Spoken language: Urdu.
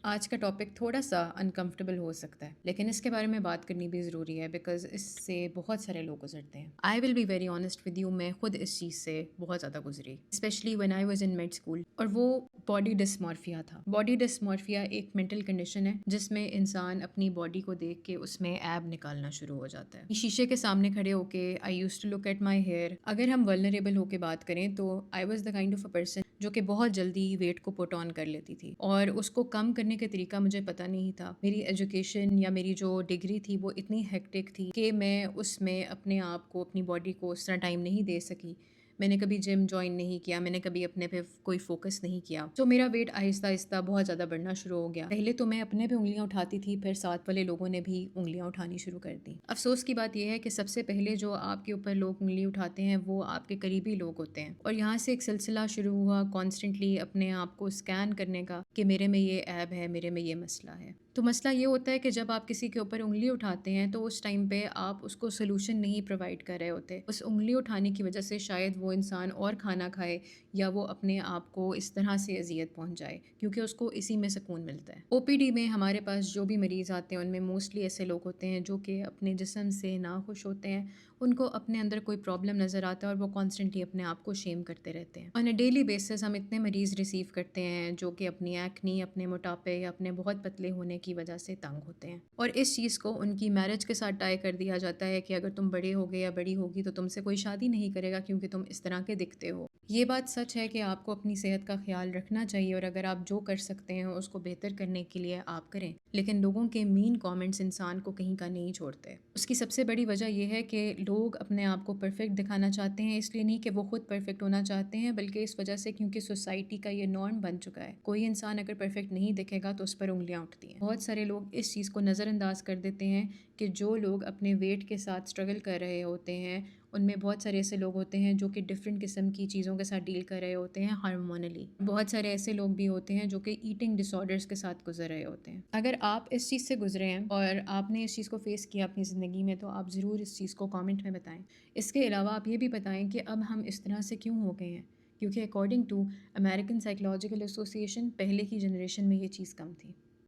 آج کا ٹاپک تھوڑا سا انکمفرٹیبل ہو سکتا ہے، لیکن اس کے بارے میں بات کرنی بھی ضروری ہے بیکاز اس سے بہت سارے لوگ گزرتے ہیں. I will be very honest with you, میں خود اس چیز سے بہت زیادہ گزری، especially when I was in med school. اور وہ باڈی ڈسمورفیا تھا. باڈی ڈسمورفیا ایک مینٹل کنڈیشن ہے جس میں انسان اپنی باڈی کو دیکھ کے اس میں ایب نکالنا شروع ہو جاتا ہے. شیشے کے سامنے کھڑے ہو کے I use to look at my hair. اگر ہم ولنریبل ہو کے بات کریں تو I was the kind of a person جو کہ بہت جلدی ویٹ کو پٹ آن کر لیتی تھی، اور اس کو کم کرنے کا طریقہ مجھے پتہ نہیں تھا. میری ایجوکیشن یا میری جو ڈگری تھی وہ اتنی ہیکٹک تھی کہ میں اس میں اپنے آپ کو، اپنی باڈی کو اس طرح ٹائم نہیں دے سکی. میں نے کبھی جم جوائن نہیں کیا، میں نے کبھی اپنے پہ کوئی فوکس نہیں کیا. تو میرا ویٹ آہستہ آہستہ بہت زیادہ بڑھنا شروع ہو گیا. پہلے تو میں اپنے پہ انگلیاں اٹھاتی تھی، پھر ساتھ والے لوگوں نے بھی انگلیاں اٹھانی شروع کر دی. افسوس کی بات یہ ہے کہ سب سے پہلے جو آپ کے اوپر لوگ انگلی اٹھاتے ہیں وہ آپ کے قریبی لوگ ہوتے ہیں. اور یہاں سے ایک سلسلہ شروع ہوا کانسٹنٹلی اپنے آپ کو اسکین کرنے کا کہ میرے میں یہ ایب ہے، میرے میں یہ مسئلہ ہے. تو مسئلہ یہ ہوتا ہے کہ جب آپ کسی کے اوپر انگلی اٹھاتے ہیں تو اس ٹائم پہ آپ اس کو سلوشن نہیں پرووائڈ کر رہے ہوتے. اس انگلی اٹھانے کی وجہ سے شاید وہ انسان اور کھانا کھائے یا وہ اپنے آپ کو اس طرح سے اذیت پہنچائے کیونکہ اس کو اسی میں سکون ملتا ہے. او پی ڈی میں ہمارے پاس جو بھی مریض آتے ہیں ان میں موسٹلی ایسے لوگ ہوتے ہیں جو کہ اپنے جسم سے ناخوش ہوتے ہیں. ان کو اپنے اندر کوئی پرابلم نظر آتا ہے اور وہ کانسٹنٹلی اپنے آپ کو شیم کرتے رہتے ہیں. آن اے ڈیلی بیسس ہم اتنے مریض ریسیو کرتے ہیں جو کہ اپنی ایکنی، اپنے موٹاپے یا اپنے بہت پتلے ہونے کی وجہ سے تنگ ہوتے ہیں. اور اس چیز کو ان کی میرج کے ساتھ ٹائی کر دیا جاتا ہے کہ اگر تم بڑے ہوگے یا بڑی ہوگی تو تم سے کوئی شادی نہیں کرے گا کیونکہ تم اس طرح کے دکھتے ہو. یہ بات سچ ہے کہ آپ کو اپنی صحت کا خیال رکھنا چاہیے، اور اگر آپ جو کر سکتے ہیں اس کو بہتر کرنے کے لیے آپ کریں. لیکن لوگوں کے مین کامنٹس انسان کو کہیں کا نہیں چھوڑتے. اس کی سب سے بڑی وجہ یہ ہے کہ لوگ اپنے آپ کو پرفیکٹ دکھانا چاہتے ہیں، اس لیے نہیں کہ وہ خود پرفیکٹ ہونا چاہتے ہیں بلکہ اس وجہ سے کیونکہ سوسائٹی کا یہ نارم بن چکا ہے. کوئی انسان اگر پرفیکٹ نہیں دکھے گا تو اس پر انگلیاں اٹھتی ہیں. بہت سارے لوگ اس چیز کو نظر انداز کر دیتے ہیں کہ جو لوگ اپنے ویٹ کے ساتھ اسٹرگل کر رہے ہوتے ہیں ان میں بہت سارے ایسے لوگ ہوتے ہیں جو کہ ڈفرینٹ قسم کی چیزوں کے ساتھ ڈیل کر رہے ہوتے ہیں ہارمونلی. بہت سارے ایسے لوگ بھی ہوتے ہیں جو کہ ایٹنگ ڈس آرڈرس کے ساتھ گزر رہے ہوتے ہیں. اگر آپ اس چیز سے گزرے ہیں اور آپ نے اس چیز کو فیس کیا اپنی زندگی میں تو آپ ضرور اس چیز کو کامنٹ میں بتائیں. اس کے علاوہ آپ یہ بھی بتائیں کہ اب ہم اس طرح سے کیوں ہو گئے ہیں، کیونکہ اکارڈنگ ٹو امیریکن سائیکولوجیکل ایسوسی ایشن پہلے کی جنریشن میں یہ چیز کم تھی.